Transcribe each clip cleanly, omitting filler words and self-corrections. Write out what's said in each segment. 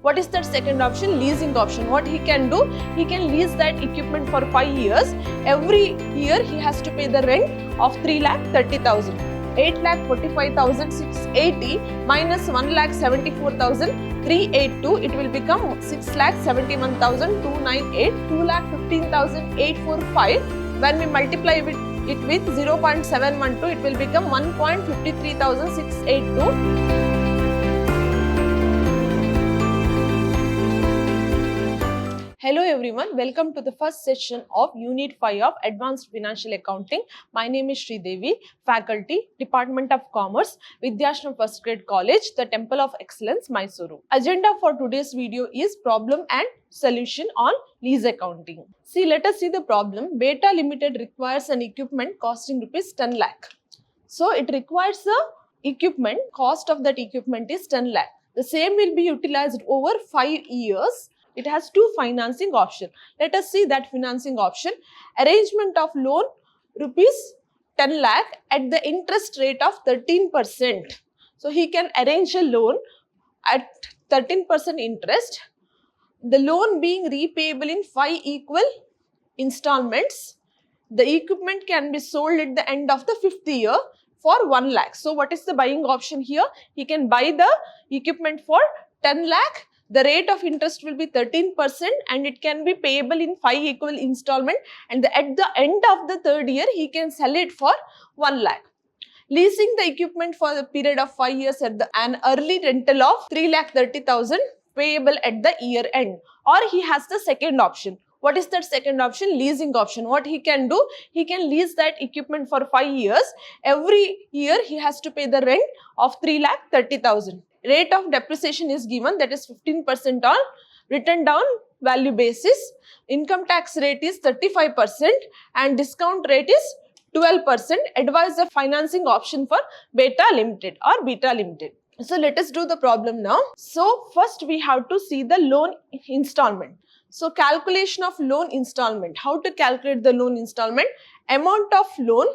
What is that second option? Leasing option. What he can do? He can lease that equipment for 5 years. Every year he has to pay the rent of 3,30,000. 8,45,680 minus 1,74,382. It will become 6,71,298. 2,15,845. When we multiply it with 0.712, it will become 1,53,682. Hello everyone, welcome to the first session of Unit 5 of Advanced Financial Accounting. My name is Sri Devi, Faculty, Department of Commerce, Vidyashram First Grade College, the Temple of Excellence, Mysuru. Agenda for today's video is problem and solution on lease accounting. See, let us see the problem. Beta Limited requires an equipment costing rupees 10 lakh. So it requires a equipment, cost of that equipment is 10 lakh. The same will be utilized over 5 years. It has two financing options. Let us see that financing option. Arrangement of loan rupees 10 lakh at the interest rate of 13%. So he can arrange a loan at 13% interest. The loan being repayable in 5 equal installments. The equipment can be sold at the end of the 5th year for 1 lakh. So what is the buying option here? He can buy the equipment for 10 lakh. The rate of interest will be 13% and it can be payable in 5 equal installment, and at the end of the 3rd year he can sell it for 1 lakh. Leasing the equipment for the period of 5 years at an early rental of 3,30,000 payable at the year end. Or he has the second option. What is that second option? Leasing option. What he can do? He can lease that equipment for 5 years. Every year he has to pay the rent of 3,30,000. Rate of depreciation is given, that is 15% on written down value basis. Income tax rate is 35% and discount rate is 12%. Advise the financing option for Beta Limited or Beta Limited. So let us do the problem now. So first we have to see the loan installment. So calculation of loan installment. How to calculate the loan installment? Amount of loan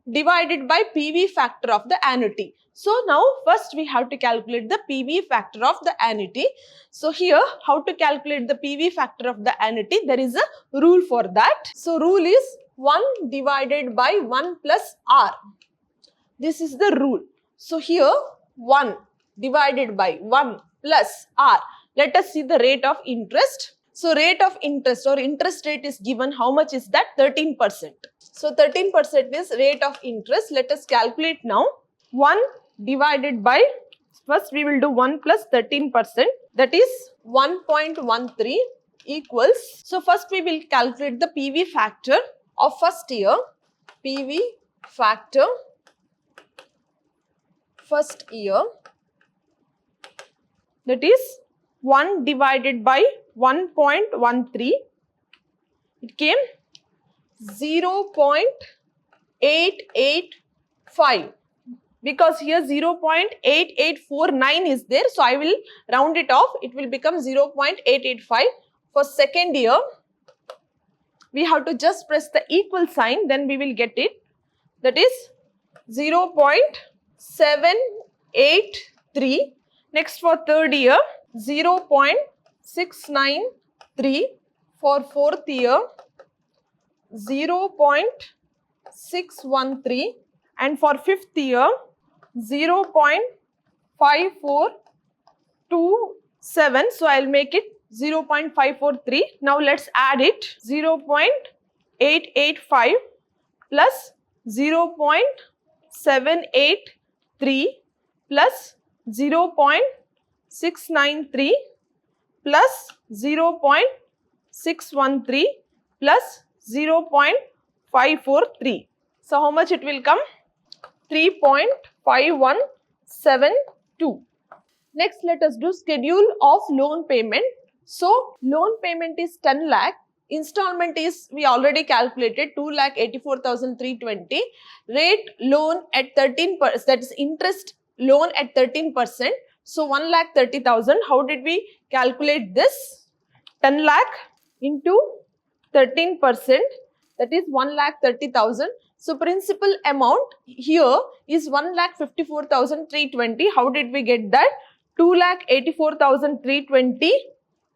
divided by PV factor of the annuity. So now first we have to calculate the PV factor of the annuity. So here how to calculate the PV factor of the annuity? There is a rule for that. So rule is 1 divided by 1 plus R. This is the rule. So here 1 divided by 1 plus R. Let us see the rate of interest. So rate of interest or interest rate is given. How much is that? 13%. So 13% is rate of interest. Let us calculate now. 1 divided by, first we will do 1 plus 13%, that is 1.13 equals. So first we will calculate the PV factor of first year. PV factor first year, that is 1 divided by 1.13. It came 0.885. Because here 0.8849 is there, so I will round it off. It will become 0.885. For second year, we have to just press the equal sign, then we will get it. That is 0.783. Next for third year, 0.693. For fourth year, 0.613. And for fifth year, 0.5427. So I'll make it 0.543. Now let's add it. 0.885 plus 0.783 plus 0.693 plus 0.613 plus 0.543. So how much it will come? 3.5172. Next, let us do schedule of loan payment. So loan payment is 10 lakh. Installment is, we already calculated, 2,84,320. Rate loan at 13%, that is interest loan at 13%. So 1,30,000. How did we calculate this? 10 lakh into 13%, that is 1,30,000. So principal amount here is 1,54,320. How did we get that? 2,84,320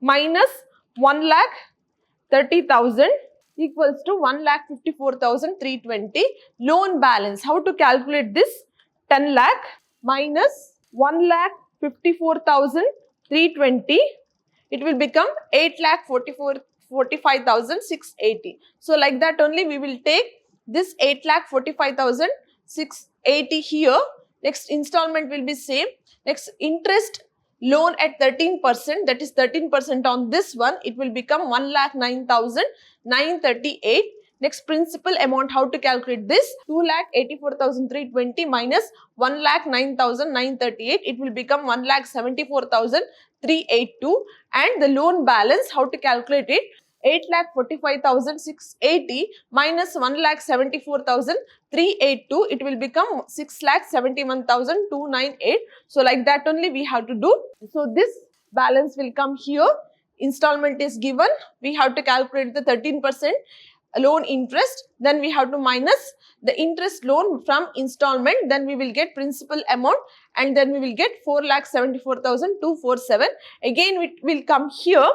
minus 1,30,000 equals to 1,54,320. Loan balance. How to calculate this? 10 lakh minus 1,54,320. It will become 8,45,680. So like that only we will take this 8,45,680 here. Next installment will be same. Next interest loan at 13%, that is 13% on this one, it will become 1,09,938. Next principal amount, how to calculate this? 2,84,320 minus 1,09,938, it will become 1,74,382. And the loan balance, how to calculate it? 8,45,680 minus 1,74,382, it will become 6,71,298. So like that only we have to do. So this balance will come here. Installment is given. We have to calculate the 13% loan interest. Then we have to minus the interest loan from installment. Then we will get principal amount, and then we will get 4,74,247. Again it will come here.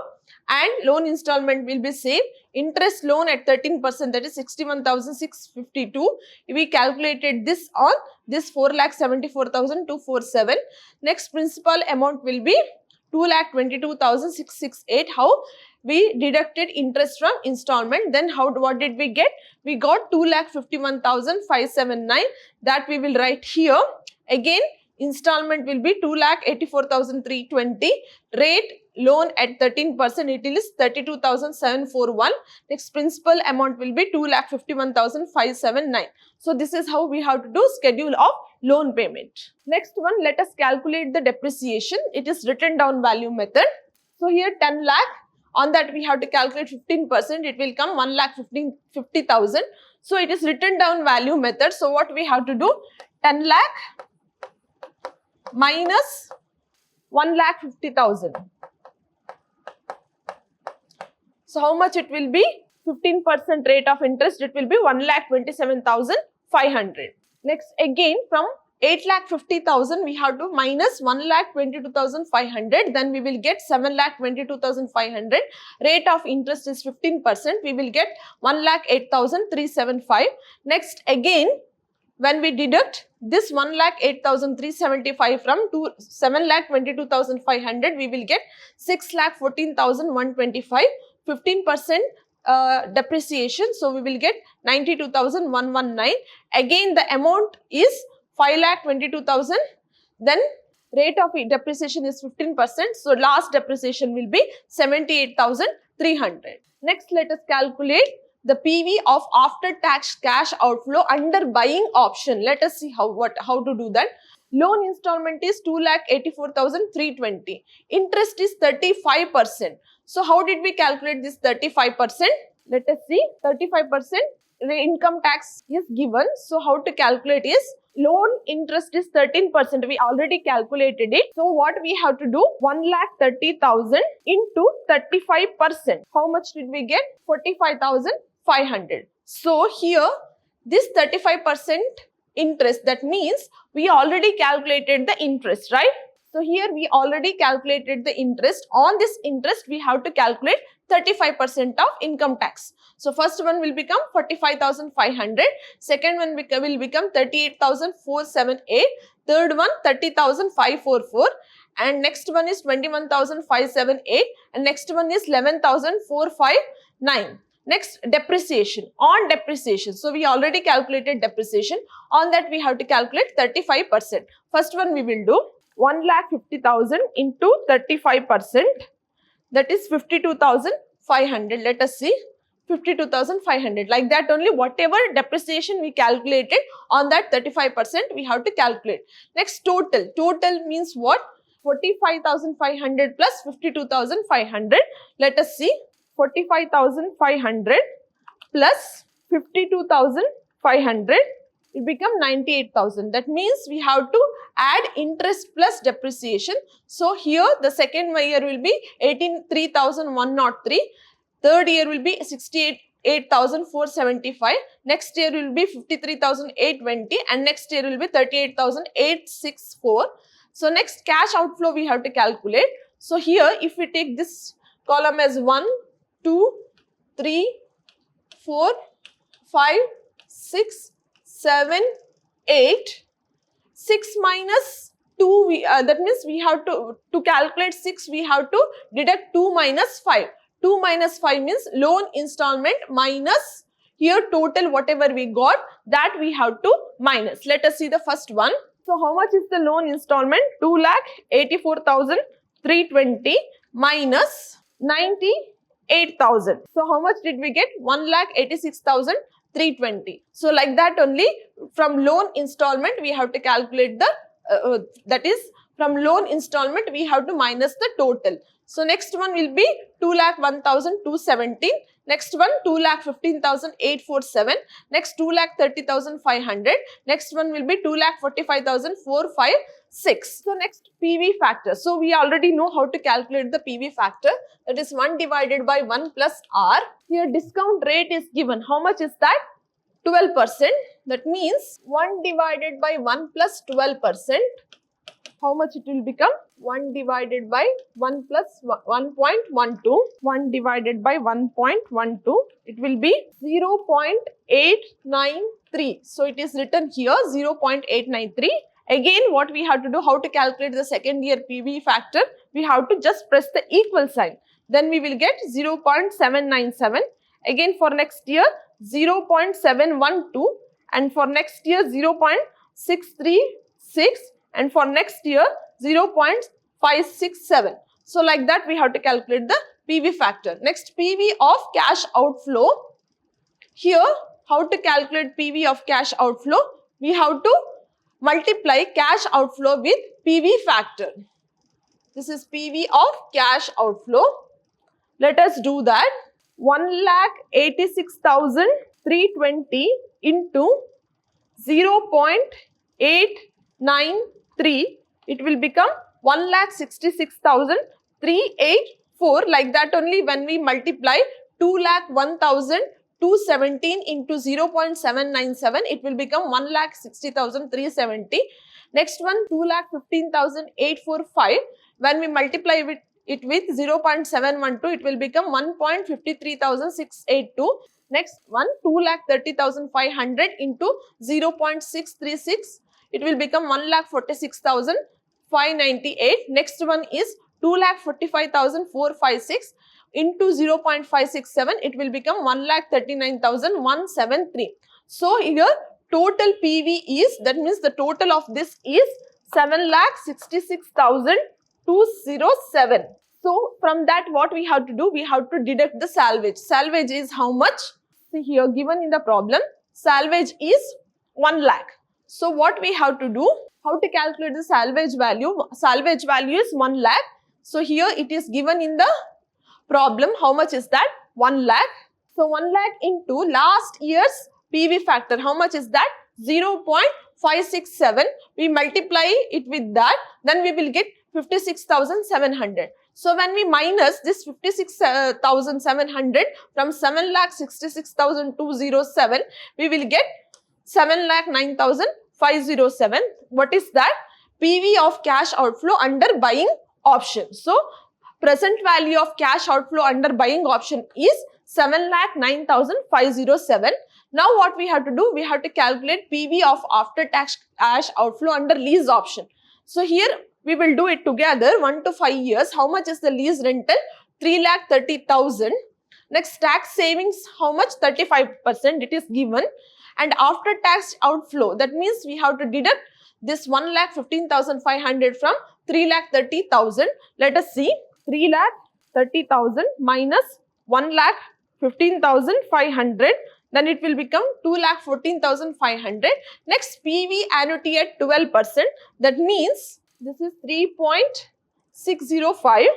And loan installment will be same. Interest loan at 13%, that is 61,652. We calculated this on this 4,74,247. Next principal amount will be 2,22,668. How? We deducted interest from installment. Then what did we get? We got 2,51,579. That we will write here. Again installment will be 2,84,320. Rate loan at 13%, it is 32,741. Next principal amount will be 2,51,579. So this is how we have to do schedule of loan payment. Next one, let us calculate the depreciation. It is written down value method. So here 10 lakh, on that we have to calculate 15%, it will come 1,50,000. So it is written down value method. So what we have to do? 10 lakh minus 1,50,000. So how much it will be? 15% rate of interest, it will be 1,27,500. Next again from 8,50,000 we have to minus 1,22,500. Then we will get 7,22,500. Rate of interest is 15%. We will get 1,08,375. Next again, when we deduct this 1,08,375 from 7,22,500, we will get 6,14,125. 15% depreciation, so we will get 92,119. Again the amount is 5,22,000. Then rate of depreciation is 15%. So last depreciation will be 78,300. Next let us calculate the PV of after tax cash outflow under buying option. Let us see how to do that. Loan installment is 2,84,320. Interest is 35%. So how did we calculate this 35%? Let us see. 35% income tax is given. So how to calculate is, loan interest is 13%. We already calculated it. So what we have to do? 1,30,000 into 35%. How much did we get? 45,500. So here this 35% interest, that means we already calculated the interest, right? So here we already calculated the interest. On this interest we have to calculate 35% of income tax. So first one will become 45,500. Second one will become 38,478. Third one 30,544. And next one is 21,578. And next one is 11,459. Next, depreciation. On depreciation, so we already calculated depreciation. On that we have to calculate 35%. First one we will do 1,50,000 into 35%. That is 52,500. Let us see. 52,500. Like that only, whatever depreciation we calculated, on that 35% we have to calculate. Next, total. Total means what? 45,500 plus 52,500. Let us see. 45,500 plus 52,500, it become 98,000. That means we have to add interest plus depreciation. So here the second year will be 83,103. Third year will be 68,475. Next year will be 53,820, and next year will be 38,864. So next cash outflow we have to calculate. So here if we take this column as 1, 2, 3, 4, 5, 6, 7, 8, 6 minus 2, that means we have to calculate 6, we have to deduct 2 minus 5. 2 minus 5 means loan installment minus here total whatever we got, that we have to minus. Let us see the first one. So how much is the loan installment? 2,84,320 minus 98,000. So how much did we get? 1,86,320. So like that only, from loan installment we have to calculate the that is from loan installment we have to minus the total. So next one will be 2,01,217. Next one 2,15,847. Next 2,30,500. Next one will be 2,45,456. So next PV factor. So we already know how to calculate the PV factor. That is 1 divided by 1 plus R. Here discount rate is given. How much is that? 12%. That means 1 divided by 1 plus 12%. How much it will become? 1 divided by 1 plus 1.12. 1 divided by 1.12. It will be 0.893. So it is written here 0.893. Again, what we have to do, how to calculate the second year PV factor? We have to just press the equal sign. Then we will get 0.797. Again for next year 0.712, and for next year 0.636, and for next year 0.567. So like that we have to calculate the PV factor. Next PV of cash outflow. Here how to calculate PV of cash outflow? We have to multiply cash outflow with PV factor. This is PV of cash outflow. Let us do that. 1,86,320 into 0.893, it will become 1,66,384. Like that only, when we multiply 2,01,217 into 0.797, it will become 1,60,370. Next one 2,15,845. When we multiply it with 0.712, it will become 1,53,682. Next one 2,30,500 into 0.636, it will become 1,46,598. Next one is 2,45,456 into 0.567, it will become 1,39,173. So here total PV is, that means the total of this is 7,66,207. So from that what we have to do, we have to deduct the salvage. Salvage is how much? See here given in the problem, salvage is 1 lakh. So what we have to do, how to calculate the salvage value? Salvage value is 1 lakh. So here it is given in the problem. How much is that? 1 lakh. So 1 lakh into last year's PV factor. How much is that? 0.567. We multiply it with that, then we will get 56,700. So when we minus this 56,700 from 7,66,207, we will get 7,09,507. What is that? PV of cash outflow under buying option. So present value of cash outflow under buying option is 7,09,507. Now what we have to do, we have to calculate PV of after tax cash outflow under lease option. So here we will do it together, 1 to 5 years. How much is the lease rental? 3,30,000. Next tax savings, how much? 35% it is given. And after tax outflow, that means we have to deduct this 1,15,500 from 3,30,000. Let us see, 3,30,000 minus 1,15,500. Then it will become 2,14,500. Next PV annuity at 12%. That means this is 3.605.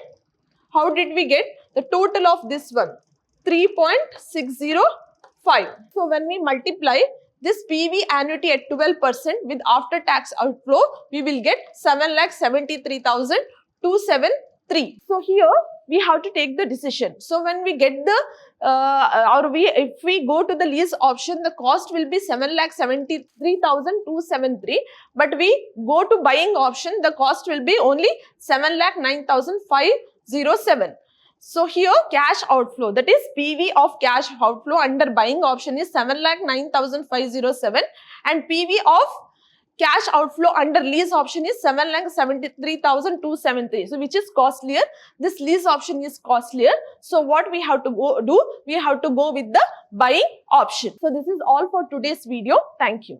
How did we get the total of this one? 3.605. So when we multiply this PV annuity at 12% with after tax outflow, we will get 7,73,273. 3. So here we have to take the decision. So when we get the if we go to the lease option, the cost will be 7,73,273. But we go to buying option, the cost will be only 7,09,507. So here cash outflow, that is PV of cash outflow under buying option is 7,09,507 and PV of cash outflow under lease option is 7,73,273. So which is costlier? This lease option is costlier. So what we have to do? We have to go with the buying option. So this is all for today's video. Thank you.